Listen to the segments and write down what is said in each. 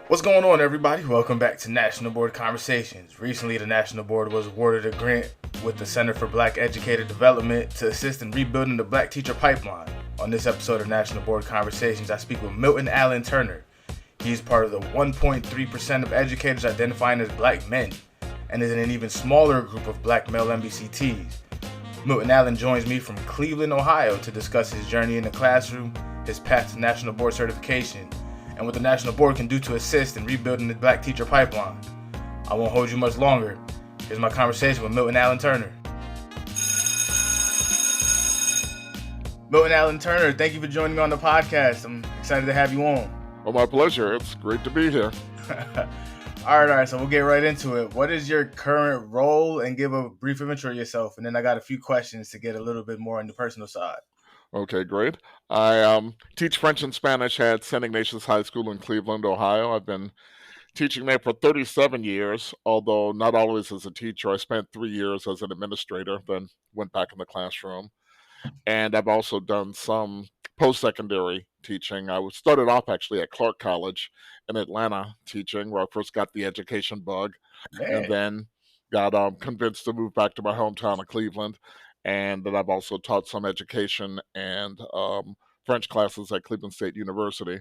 What's going on, everybody? Welcome back to National Board Conversations. Recently, the National Board was awarded a grant with the Center for Black Educator Development to assist in rebuilding the Black teacher pipeline. On this episode of National Board Conversations, I speak with Milton Alan Turner. He's part of the 1.3% of educators identifying as Black men and is in an even smaller group of Black male NBCTs. Milton Allen joins me from Cleveland, Ohio to discuss his journey in the classroom, his path to National Board certification, and what the National Board can do to assist in rebuilding the Black teacher pipeline. I won't hold you much longer. Here's my conversation with Milton Alan Turner. Milton Alan Turner, thank you for joining me on the podcast. I'm excited to have you on. Well, my pleasure. It's great to be here. All right, so we'll get right into it. What is your current role? And give a brief intro of yourself, and then I got a few questions to get a little bit more on the personal side. Okay, great. I teach French and Spanish at Saint Ignatius High School in Cleveland, Ohio. I've been teaching there for 37 years, although not always as a teacher. I spent 3 years as an administrator, then went back in the classroom. And I've also done some post-secondary teaching. Started off actually at Clark College in Atlanta teaching, where I first got the education bug, and then got convinced to move back to my hometown of Cleveland. And then I've also taught some education and French classes at Cleveland State University.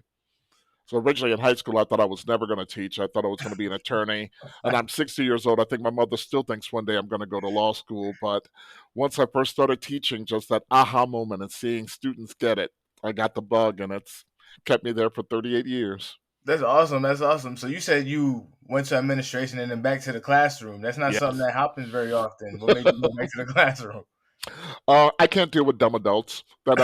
So originally in high school, I thought I was never going to teach. I thought I was going to be an attorney. And I'm 60 years old. I think my mother still thinks one day I'm going to go to law school. But once I first started teaching, just that aha moment and seeing students get it, I got the bug, and it's kept me there for 38 years. That's awesome. That's awesome. So you said you went to administration and then back to the classroom. That's not something that happens very often. What made you go back to the classroom? I can't deal with dumb adults. That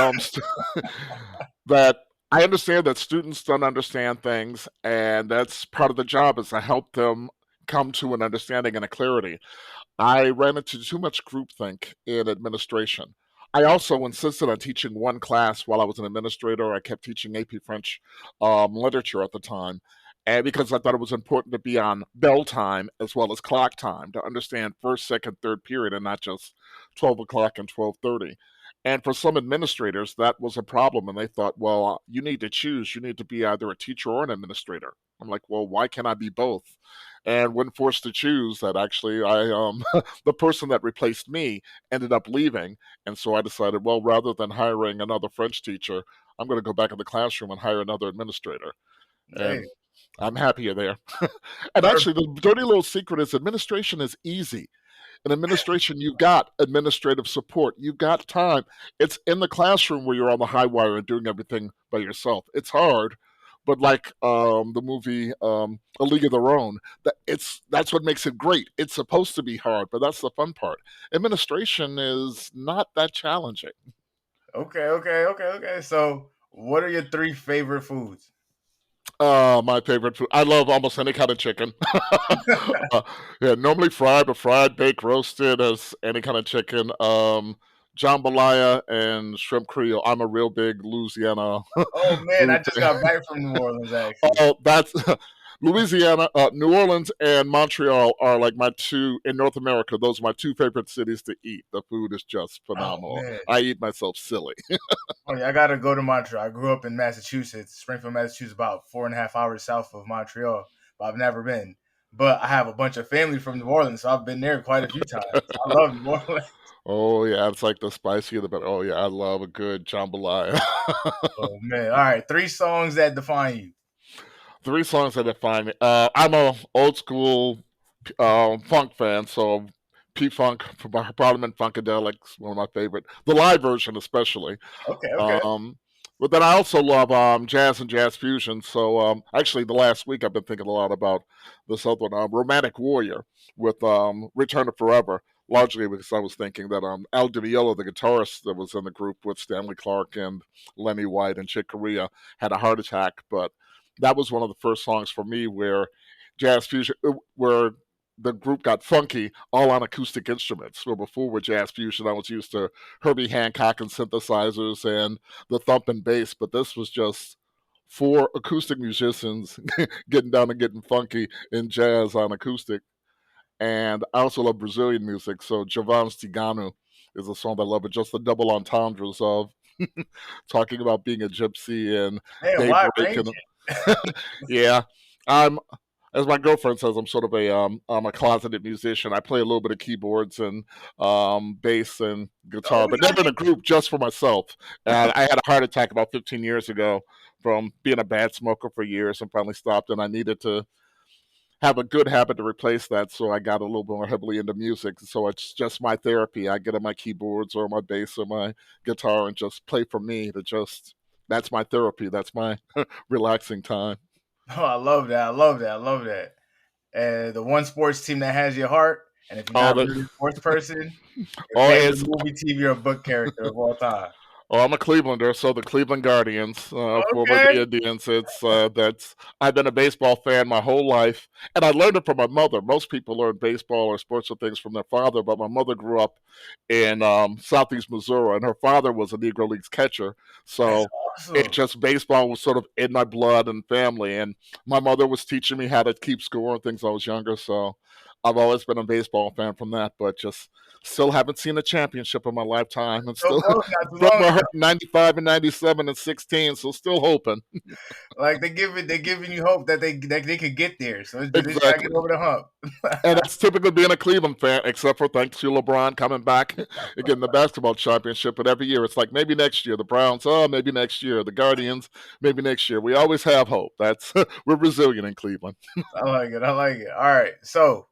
I understand that students don't understand things, and that's part of the job is to help them come to an understanding and a clarity. I ran into too much groupthink in administration. I also insisted on teaching one class while I was an administrator. I kept teaching AP French literature at the time. And because I thought it was important to be on bell time as well as clock time to understand first, second, third period and not just 12 o'clock and 12:30. And for some administrators, that was a problem. And they thought, well, you need to choose. You need to be either a teacher or an administrator. I'm like, well, why can't I be both? And when forced to choose, that actually the person that replaced me ended up leaving. And so I decided, well, rather than hiring another French teacher, I'm going to go back in the classroom and hire another administrator. And I'm happier there. And actually, the dirty little secret is administration is easy. In administration, you've got administrative support. You've got time. It's in the classroom where you're on the high wire and doing everything by yourself. It's hard, but like the movie A League of Their Own, that's what makes it great. It's supposed to be hard, but that's the fun part. Administration is not that challenging. Okay. So what are your 3 favorite foods? My favorite food. I love almost any kind of chicken. Yeah, normally fried, but fried, baked, roasted as any kind of chicken. Jambalaya and shrimp creole. I'm a real big Louisiana Oh man, I food. just got back from New Orleans actually. Oh, that's Louisiana, New Orleans, and Montreal are like my two in North America. Those are my two favorite cities to eat. The food is just Oh phenomenal. man. I eat myself silly. Oh yeah, I gotta go to Montreal. I grew up in Massachusetts, Springfield, Massachusetts, about 4.5 hours south of Montreal, but I've never been. But I have a bunch of family from New Orleans, so I've been there quite a few times. I love New Orleans. Oh yeah, it's like the spicier the better. Oh yeah, I love a good jambalaya. Oh man. All right, 3 songs that define you. 3 songs that define me. I'm a old school funk fan, so P Funk from Parliament Funkadelics, one of my favorite. The live version, especially. Okay. Um, but then I also love jazz and jazz fusion. So actually, the last week I've been thinking a lot about this other one, Romantic Warrior, with Return to Forever. Largely because I was thinking that Al Di Meola, the guitarist that was in the group with Stanley Clarke and Lenny White and Chick Corea, had a heart attack. But that was one of the first songs for me where jazz fusion, where the group got funky all on acoustic instruments. Well, before with jazz fusion, I was used to Herbie Hancock and synthesizers and the thump and bass, but this was just 4 acoustic musicians getting down and getting funky in jazz on acoustic. And I also love Brazilian music, so Javan Stigano is a song I love. It's just the double entendres of talking about being a gypsy and Man, wide daybreak range. and yeah. I'm, as my girlfriend says, I'm sort of I'm a closeted musician. I play a little bit of keyboards and bass and Oh, guitar, we but got never in a you. group, just for myself. And I had a heart attack about 15 years ago from being a bad smoker for years, and finally stopped. And I needed to have a good habit to replace that, so I got a little more heavily into music. So it's just my therapy. I get on my keyboards or my bass or my guitar and just play for me. To just That's my therapy. That's my relaxing time. Oh, I love that. I love that. I love that. And the one sports team that has your heart, and if you're Oh, not the, really a sports person, your oh, favorite it's movie, TV, or book character of all time. Oh, I'm a Clevelander, so the Cleveland Guardians, former Okay. the Indians. It's that's I've been a baseball fan my whole life, and I learned it from my mother. Most people learn baseball or sports or things from their father, but my mother grew up in southeast Missouri, and her father was a Negro Leagues catcher. That's So it awesome. just baseball was sort of in my blood and family, and my mother was teaching me how to keep score and things when I was younger. So I've always been a baseball fan from that, but just still haven't seen a championship in my lifetime, and So still close, not too broke long my heart ago. in 95 and 97 and 16, so still hoping. Like they're giving you hope that they could get there. So they just gotta get Exactly. over the hump. And that's typically being a Cleveland fan, except for thanks to LeBron coming back and getting the basketball championship. But every year, it's like maybe next year. The Browns, oh, maybe next year. The Guardians, maybe next year. We always have hope. That's We're resilient in Cleveland. I like it. I like it. All right. So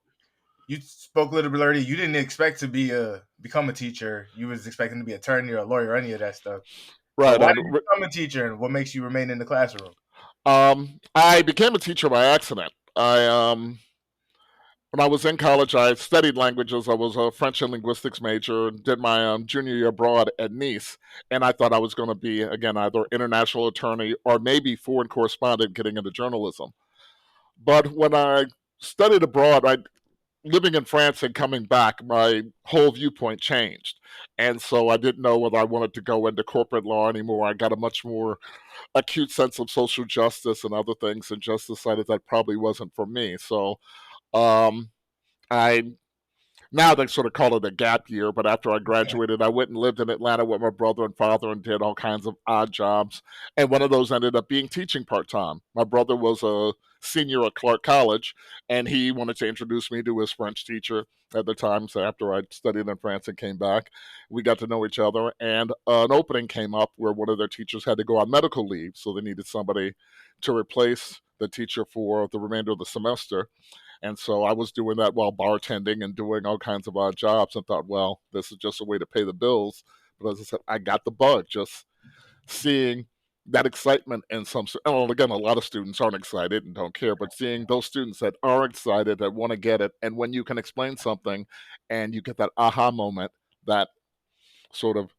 you spoke a little bit earlier. You didn't expect to become a teacher. You was expecting to be an attorney or a lawyer or any of that stuff. So Right. why did you become a teacher, and what makes you remain in the classroom? I became a teacher by accident. When I was in college, I studied languages. I was a French and linguistics major. Did my junior year abroad at Nice, and I thought I was going to be again either international attorney or maybe foreign correspondent, getting into journalism. But when I studied abroad, I living in France and coming back, my whole viewpoint changed, and so I didn't know whether I wanted to go into corporate law anymore. I got a much more acute sense of social justice and other things, and just decided that probably wasn't for me. So um, I now they sort of call it a gap year, but after I graduated, I went and lived in Atlanta with my brother and father and did all kinds of odd jobs. And one of those ended up being teaching part time. My brother was a senior at Clark College, and he wanted to introduce me to his French teacher at the time. So after I studied in France and came back, we got to know each other, and an opening came up where one of their teachers had to go on medical leave. So they needed somebody to replace the teacher for the remainder of the semester. And so I was doing that while bartending and doing all kinds of odd jobs, and thought, well, this is just a way to pay the bills. But as I said, I got the bug just seeing that excitement in some. Well, again, a lot of students aren't excited and don't care, but seeing those students that are excited, that want to get it, and when you can explain something and you get that aha moment, that sort of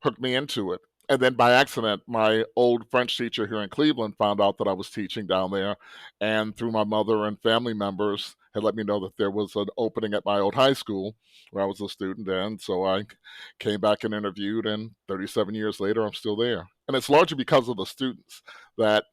hooked me into it. And then by accident, my old French teacher here in Cleveland found out that I was teaching down there, and through my mother and family members had let me know that there was an opening at my old high school where I was a student. And so I came back and interviewed, and 37 years later, I'm still there. And it's largely because of the students that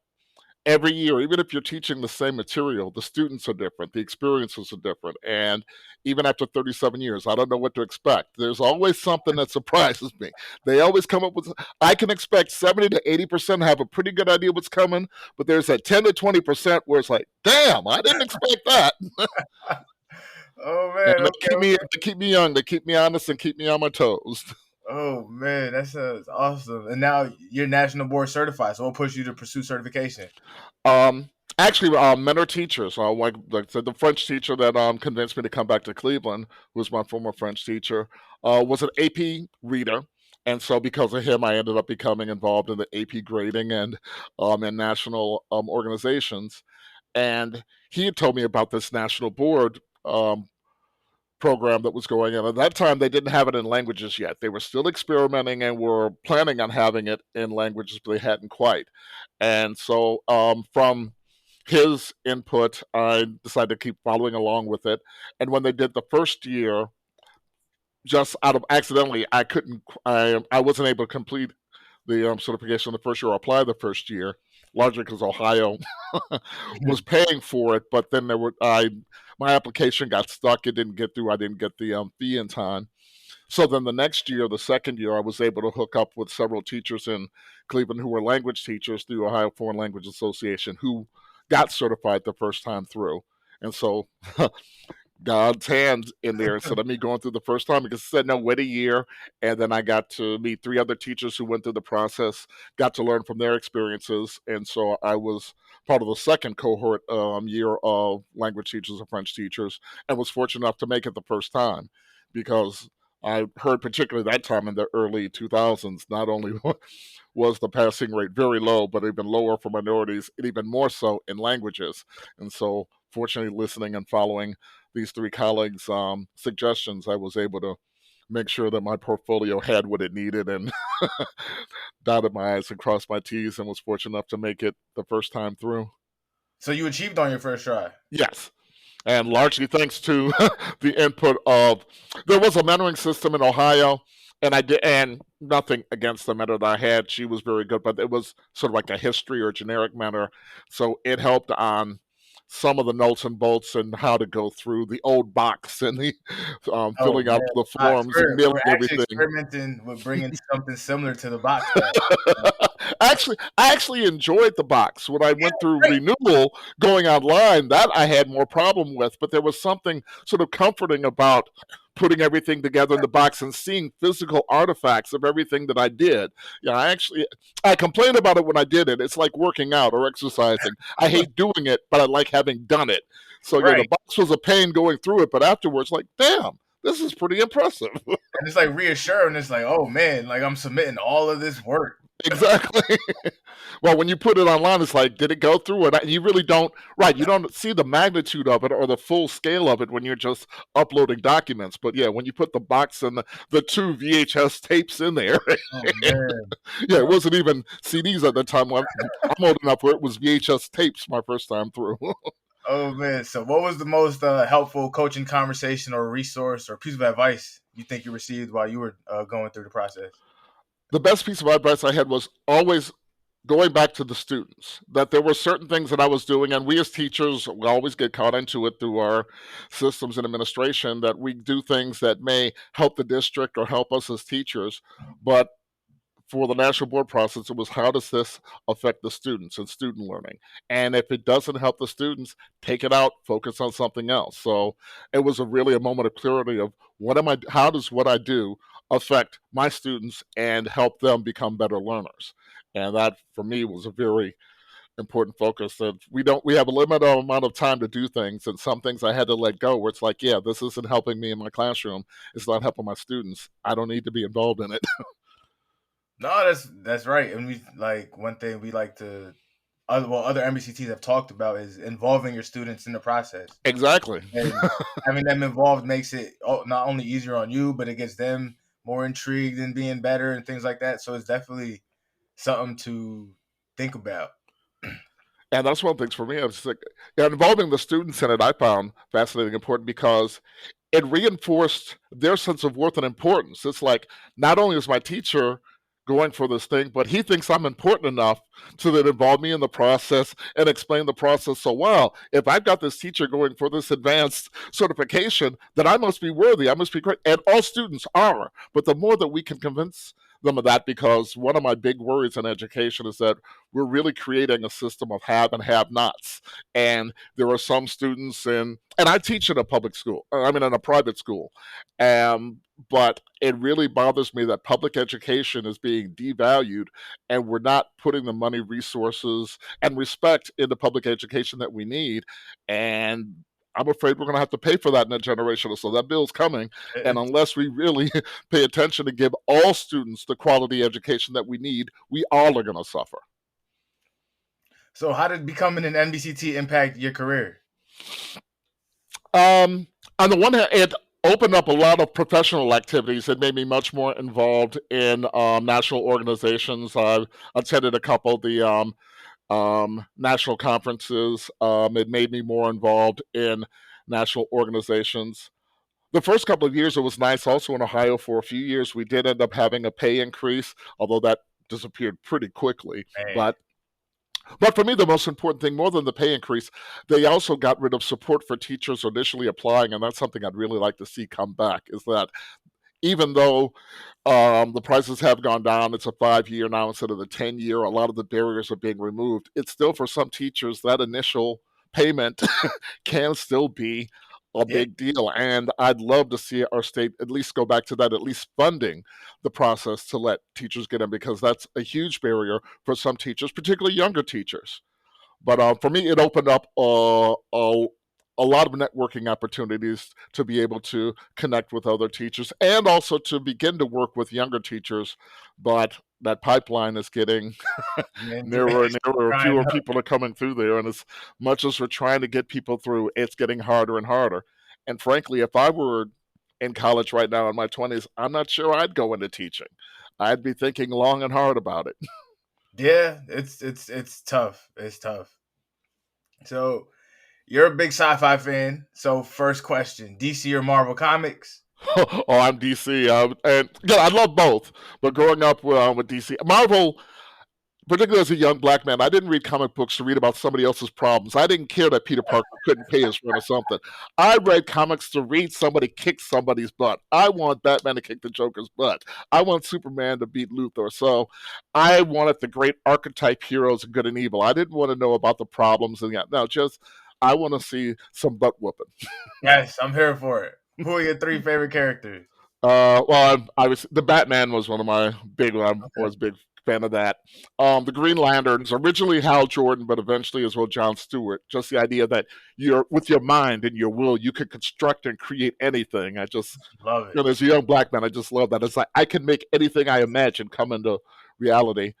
every year, even if you're teaching the same material, the students are different, the experiences are different. And even after 37 years, I don't know what to expect. There's always something that surprises me. They always come up with, I can expect 70 to 80% have a pretty good idea what's coming, but there's that 10 to 20% where it's like, damn, I didn't expect that. Oh And man, okay, okay. they keep me young, they keep me honest, and keep me on my toes. Oh man, that sounds awesome. And now you're national board certified, so what pushed you to pursue certification? Um, Actually, mentor teachers. Like I said, the French teacher that convinced me to come back to Cleveland, who was my former French teacher, was an AP reader, and so because of him, I ended up becoming involved in the AP grading and in national organizations. And he had told me about this national board program that was going on. At that time, they didn't have it in languages yet. They were still experimenting and were planning on having it in languages, but they hadn't quite. And so, from his input, I decided to keep following along with it. And when they did the first year, just out of accidentally, I wasn't able to complete the certification the first year, or apply the first year, largely because Ohio was paying for it. But then my application got stuck. It didn't get through. I didn't get the fee in time. So then the next year, the second year, I was able to hook up with several teachers in Cleveland who were language teachers through Ohio Foreign Language Association, who got certified the first time through. And so God's hand in there instead of me going through the first time, because it said no, wait a year. And then I got to meet three other teachers who went through the process, got to learn from their experiences. And so I was part of the second cohort year of language teachers and French teachers, and was fortunate enough to make it the first time, because I heard, particularly that time in the early 2000s, not only was the passing rate very low, but even lower for minorities, and even more so in languages. And so, fortunately, listening and following these three colleagues' suggestions, I was able to make sure that my portfolio had what it needed, and dotted my I's and crossed my T's, and was fortunate enough to make it the first time through. So you achieved on your first try. Yes. And largely thanks to the input of, there was a mentoring system in Ohio, and I did, and nothing against the mentor that I had. She was very good, but it was sort of like a history or generic mentor. So it helped on some of the nuts and bolts and how to go through the old box and the Oh filling man, out the forms and we're mailing actually everything. experimenting with bringing something similar to the box back. I actually enjoyed the box. When I Yeah, went through great. renewal going online, that I had more problem with, but there was something sort of comforting about putting everything together in the box and seeing physical artifacts of everything that I did. Yeah, I complained about it when I did it. It's like working out or exercising. I hate doing it, but I like having done it. So yeah, the Right. box was a pain going through it, but afterwards, like, damn, this is pretty impressive. And it's like reassuring. It's like, oh man, like I'm submitting all of this work. Exactly. Well, when you put it online, it's like, did it go through it? You really don't, right? You don't see the magnitude of it or the full scale of it when you're just uploading documents. But yeah, when you put the box and the two VHS tapes in there, Oh man. yeah, it wasn't even CDs at the time. I'm old enough where it was VHS tapes my first time through. Oh man. So what was the most helpful coaching conversation or resource or piece of advice you think you received while you were going through the process? The best piece of advice I had was always going back to the students, that there were certain things that I was doing, and we as teachers, we always get caught into it through our systems and administration, that we do things that may help the district or help us as teachers, but for the national board process, it was, how does this affect the students and student learning? And if it doesn't help the students, take it out, focus on something else. So it was really a moment of clarity of, how does what I do affect my students and help them become better learners? And that for me was a very important focus, that we have a limited amount of time to do things, and some things I had to let go, where it's like, yeah, this isn't helping me in my classroom, it's not helping my students, I don't need to be involved in it. No, that's right. And we like one thing we like to other NBCTs have talked about is involving your students in the process. Exactly. And having them involved makes it not only easier on you, but it gets them more intrigued in being better and things like that. So it's definitely something to think about. And that's one of the things for me. I was like, yeah, involving the students in it, I found fascinating, important, because it reinforced their sense of worth and importance. It's like, not only is my teacher going for this thing, but he thinks I'm important enough to then involve me in the process and explain the process so well. If I've got this teacher going for this advanced certification, then I must be worthy. I must be great. And all students are. But the more that we can convince them of that, because one of my big worries in education is that we're really creating a system of have and have nots. And there are some students and I teach in a public school, I mean, in a private school. But it really bothers me that public education is being devalued, and we're not putting the money, resources, and respect into public education that we need. And I'm afraid we're going to have to pay for that in a generation or so. That bill's coming. And unless we really pay attention to give all students the quality education that we need, we all are going to suffer. So how did becoming an NBCT impact your career? On the one hand, it opened up a lot of professional activities. It made me much more involved in national organizations. I've attended a couple of the national conferences. It made me more involved in national organizations. The first couple of years, it was nice. Also in Ohio, for a few years, we did end up having a pay increase, although that disappeared pretty quickly. Man. But for me, the most important thing, more than the pay increase, they also got rid of support for teachers initially applying, and that's something I'd really like to see come back, is that even though the prices have gone down. It's a 5 year now instead of the 10 year. A lot of the barriers are being removed. It's still for some teachers that initial payment can still be a Yeah. big deal. And I'd love to see our state at least go back to that, at least funding the process to let teachers get in, because that's a huge barrier for some teachers, particularly younger teachers. But for me, it opened up a lot of networking opportunities to be able to connect with other teachers and also to begin to work with younger teachers. But that pipeline is getting Man, nearer and nearer. trying Fewer people are coming through there. And as much as we're trying to get people through, it's getting harder and harder. And frankly, if I were in college right now in my 20s, I'm not sure I'd go into teaching. I'd be thinking long and hard about it. Yeah, it's tough. It's tough. So you're a big sci-fi fan. So first question: DC or Marvel Comics? Oh, I'm DC, and yeah, I love both. But growing up with DC, Marvel, particularly as a young black man, I didn't read comic books to read about somebody else's problems. I didn't care that Peter Parker couldn't pay his rent or something. I read comics to read somebody kick somebody's butt. I want Batman to kick the Joker's butt. I want Superman to beat Luthor. So I wanted the great archetype heroes of good and evil. I didn't want to know about the problems and that. No, just I want to see some butt whooping. Yes, I'm here for it. Who are your three favorite characters? Well, I was the Batman was one of my big. I Okay. was a big fan of that. The Green Lanterns, originally Hal Jordan, but eventually as well John Stewart. Just the idea that you're with your mind and your will, you could construct and create anything. I just, Love it. as a young black man, I just love that. It's like I can make anything I imagine come into reality.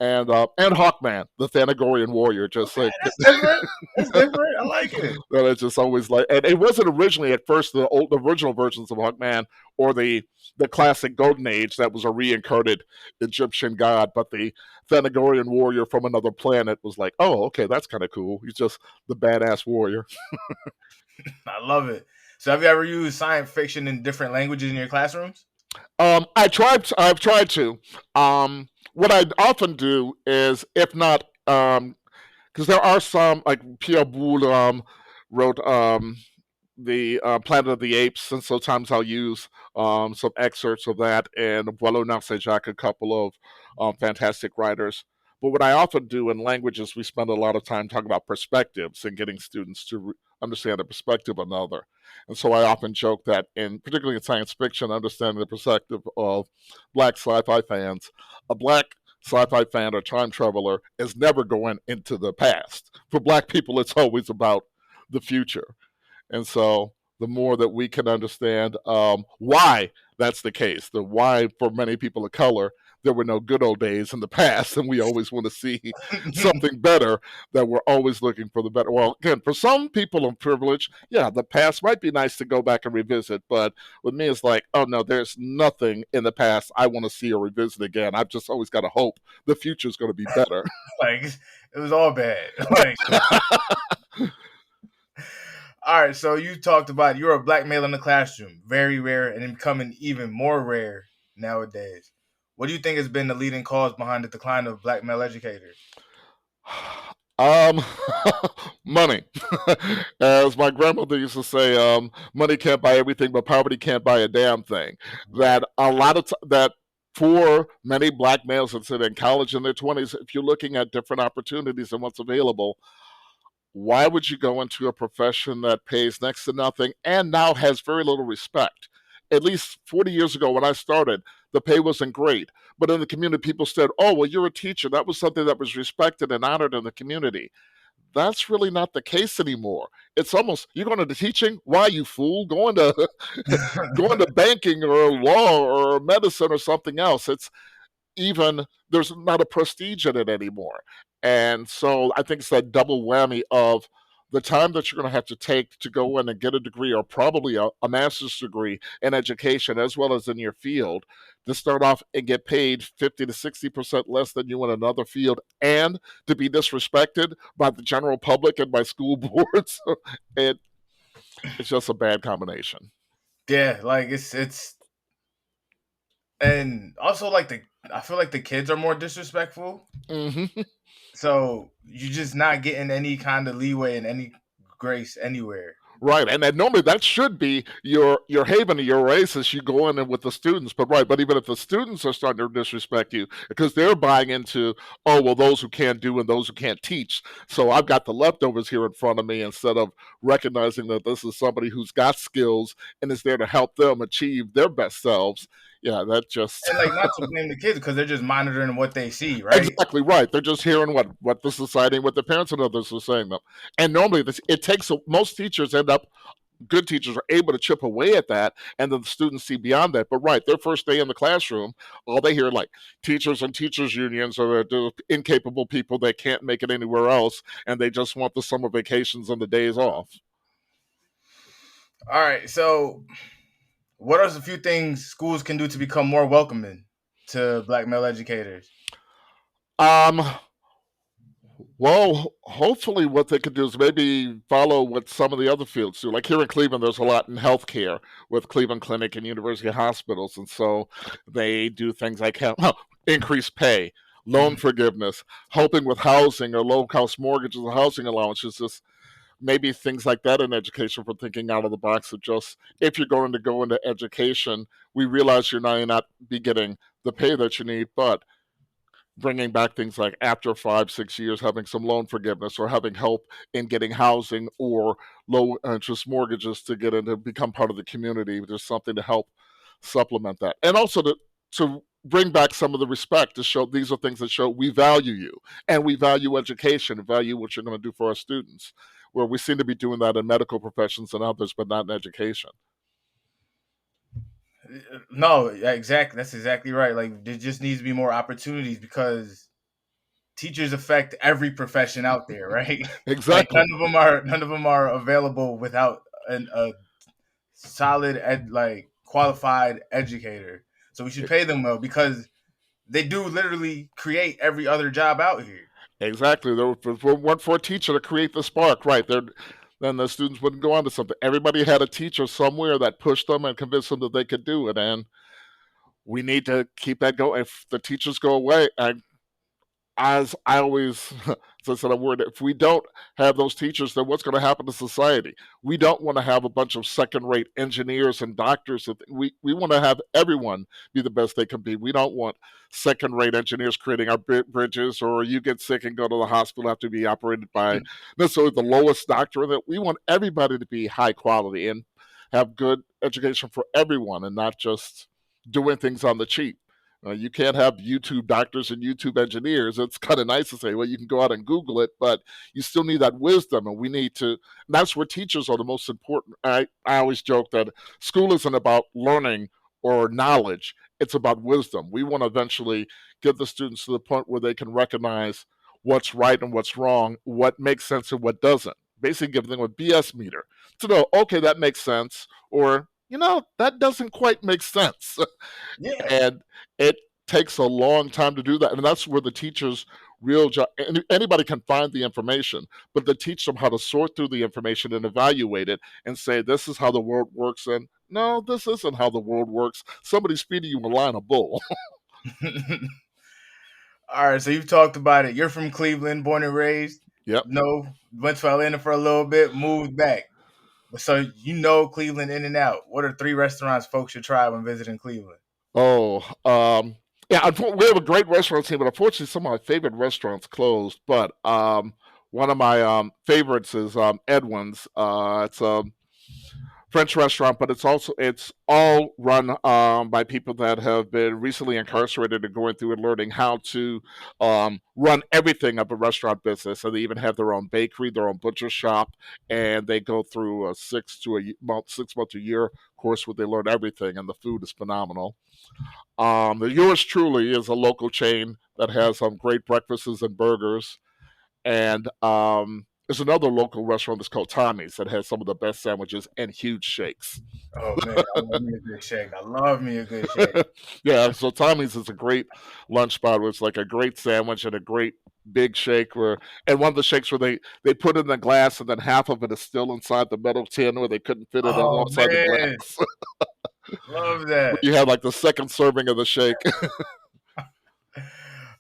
And Hawkman, the Thanagorian warrior, just Okay, like that's different. That's different. I like it. that it's just always like, and it wasn't originally at first the original versions of Hawkman or the classic Golden Age that was a reincarnated Egyptian god, but the Thanagorian warrior from another planet was like, oh, okay, that's kind of cool. He's just the badass warrior. I love it. So have you ever used science fiction in different languages in your classrooms? I've tried to. What I often do is, if not, because there are some like Pierre Boulle wrote the Planet of the Apes, and sometimes I'll use some excerpts of that, and Boileau Narcejac, a couple of fantastic writers. But what I often do in languages, we spend a lot of time talking about perspectives and getting students to understand the perspective of another. And so I often joke that, particularly in science fiction, understanding the perspective of black sci-fi fans, a black sci-fi fan or time traveler is never going into the past. For black people, it's always about the future. And so the more that we can understand why that's the case, the why for many people of color, there were no good old days in the past, and we always want to see something better, that we're always looking for the better. Well, again, for some people of privilege, yeah, the past might be nice to go back and revisit, but with me, it's like, oh no, there's nothing in the past I want to see or revisit again. I've just always got to hope the future is going to be better. Like it was all bad. Like all right, so you talked about you're a black male in the classroom, very rare and becoming even more rare nowadays. What do you think has been the leading cause behind the decline of black male educators? Um, money. As my grandmother used to say, money can't buy everything, but poverty can't buy a damn thing. Right. That a lot of that for many black males that sit in college in their 20s, if you're looking at different opportunities and what's available, why would you go into a profession that pays next to nothing and now has very little respect? At least 40 years ago when I started, the pay wasn't great. But in the community, people said, oh, well, you're a teacher. That was something that was respected and honored in the community. That's really not the case anymore. It's almost, you're going to teaching? Why, you fool? Going to going to banking or law or medicine or something else. It's even there's not a prestige in it anymore. And so I think it's that double whammy of the time that you're going to have to take to go in and get a degree, or probably a master's degree in education as well as in your field, to start off and get paid 50 to 60% less than you in another field, and to be disrespected by the general public and by school boards. it, it's just a bad combination. Yeah, like it's and also like the I feel like the kids are more disrespectful. Hmm. So you're just not getting any kind of leeway and any grace anywhere. Right, and then normally that should be your haven or your oasis. You go in and with the students, but right, but even if the students are starting to disrespect you because they're buying into, oh well, those who can't do and those who can't teach. So I've got the leftovers here in front of me instead of recognizing that this is somebody who's got skills and is there to help them achieve their best selves. Yeah, that just And like, not to blame the kids because they're just monitoring what they see, right? exactly right. They're just hearing what the society, what their parents and others are saying them. And normally, it takes most teachers end up good teachers are able to chip away at that and then the students see beyond that. But right, their first day in the classroom, all they hear like teachers and teachers unions are the incapable people that can't make it anywhere else and they just want the summer vacations and the days off. All right, so what are a few things schools can do to become more welcoming to Black male educators? Um, Well, hopefully, what they could do is maybe follow what some of the other fields do. Like here in Cleveland, there's a lot in healthcare with Cleveland Clinic and university hospitals, and so they do things like increased pay, loan Mhm. forgiveness, helping with housing or low cost mortgages or housing allowances. Just maybe things like that in education for thinking out of the box of just if you're going to go into education, we realize you're not be getting the pay that you need, but bringing back things like after 5 6 years having some loan forgiveness or having help in getting housing or low interest mortgages to get into become part of the community. There's something to help supplement that, and also to bring back some of the respect to show these are things that show we value you and we value education and value what you're going to do for our students, where we seem to be doing that in medical professions and others but not in education. No, yeah, exactly. That's exactly right. Like, there just needs to be more opportunities because teachers affect every profession out there, right? Like, Exactly. none of them are available without a solid like qualified educator. So we should pay them well because they do literally create every other job out here. Exactly. There was for a teacher to create the spark, right? Then the students wouldn't go on to something. Everybody had a teacher somewhere that pushed them and convinced them that they could do it. And we need to keep that going. If the teachers go away, as I always, as I said, a word, if we don't have those teachers, then what's going to happen to society? We don't want to have a bunch of second rate engineers and doctors. We want to have everyone be the best they can be. We don't want second rate engineers creating our bridges, or you get sick and go to the hospital, have to be operated by necessarily the lowest doctor. That we want everybody to be high quality and have good education for everyone and not just doing things on the cheap. You can't have YouTube doctors and YouTube engineers. It's kind of nice to say, well, you can go out and Google it, but you still need that wisdom, and we need to. And that's where teachers are the most important. I always joke that school isn't about learning or knowledge; it's about wisdom. We want to eventually get the students to the point where they can recognize what's right and what's wrong, what makes sense and what doesn't. Basically, give them a BS meter to know, okay, that makes sense, or that doesn't quite make sense. Yeah. And it takes a long time to do that. And that's where the teacher's real job, anybody can find the information, but to teach them how to sort through the information and evaluate it and say, this is how the world works. And no, this isn't how the world works. Somebody's feeding you a line of bull. All right, so you've talked about it. You're from Cleveland, born and raised. Yep. No, went to Atlanta for a little bit, moved back. So you know Cleveland in and out. What are three restaurants folks should try when visiting Cleveland? Oh, yeah, we have a great restaurant scene, but unfortunately, some of my favorite restaurants closed. But one of my favorites is Edwin's. It's a French restaurant, but it's all run by people that have been recently incarcerated and going through and learning how to run everything of a restaurant business. And they even have their own bakery, their own butcher shop, and they go through a 6 month to year course where they learn everything, and the food is phenomenal. The Yours Truly is a local chain that has some great breakfasts and burgers, and there's another local restaurant that's called Tommy's that has some of the best sandwiches and huge shakes. Oh man, I love me a good shake. I love me a good shake. Yeah, so Tommy's is a great lunch spot where it's like a great sandwich and a great big shake and one of the shakes where they put it in the glass and then half of it is still inside the metal tin where they couldn't fit it Oh inside the man, glass. love that. You have like the second serving of the shake.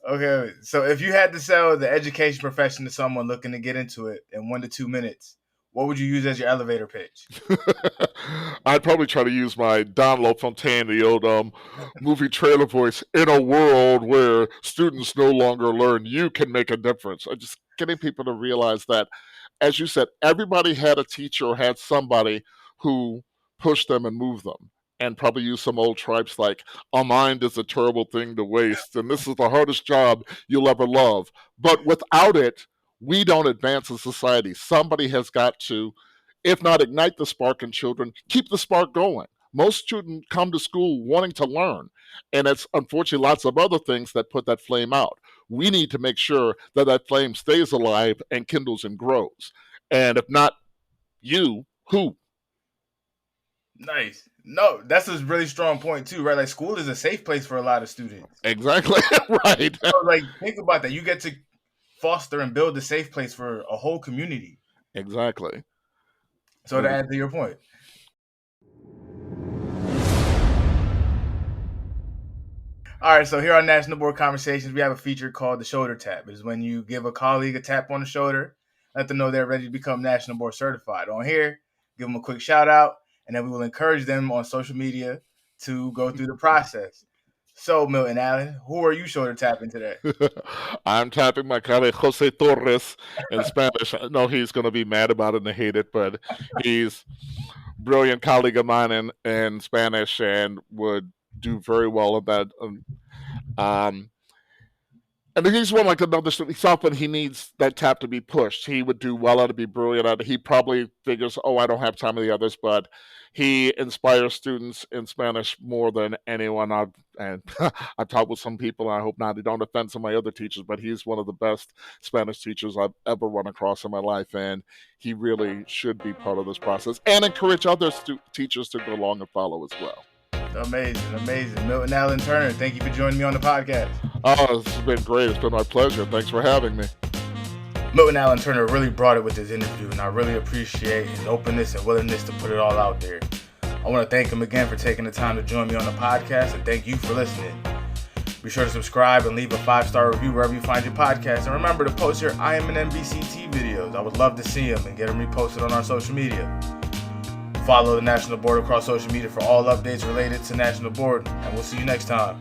Okay, so if you had to sell the education profession to someone looking to get into it in 1 to 2 minutes, what would you use as your elevator pitch? I'd probably try to use my Don LaFontaine, the old movie trailer voice. In a world where students no longer learn, you can make a difference. Just getting people to realize that, as you said, everybody had a teacher or had somebody who pushed them and moved them. And probably use some old tripes like, a mind is a terrible thing to waste, and this is the hardest job you'll ever love. But without it, we don't advance as society. Somebody has got to, if not ignite the spark in children, keep the spark going. Most students come to school wanting to learn, and it's unfortunately lots of other things that put that flame out. We need to make sure that that flame stays alive and kindles and grows. And if not you, who? Nice. No, that's a really strong point too, right? Like school is a safe place for a lot of students. Exactly. Right. So, like, think about that. You get to foster and build a safe place for a whole community. Exactly. So to add to your point. All right, so here on National Board Conversations, we have a feature called the shoulder tap. It is when you give a colleague a tap on the shoulder, let them know they're ready to become National Board Certified. On here, give them a quick shout out, and then we will encourage them on social media to go through the process. So, Milton Allen, who are you shoulder tapping today? I'm tapping my colleague Jose Torres in Spanish. I know he's going to be mad about it and hate it, but he's a brilliant colleague of mine in Spanish and would do very well at that. And he's one like another student. He's often he needs that tap to be pushed. He would do well at it, be brilliant at it. He probably figures, oh, I don't have time of the others, but he inspires students in Spanish more than anyone. I've talked with some people, and I hope not. They don't offend some of my other teachers, but he's one of the best Spanish teachers I've ever run across in my life, and he really should be part of this process and encourage other teachers to go along and follow as well. Amazing. Milton Alan Turner, thank you for joining me on the podcast. Oh, this has been great. It's been my pleasure. Thanks for having me. Milton Alan Turner really brought it with this interview, and I really appreciate his openness and willingness to put it all out there. I want to thank him again for taking the time to join me on the podcast, and thank you for listening. Be sure to subscribe and leave a 5-star review wherever you find your podcast, and remember to post your I Am an NBCT videos. I would love to see them and get them reposted on our social media. Follow the National Board across social media for all updates related to National Board, and we'll see you next time.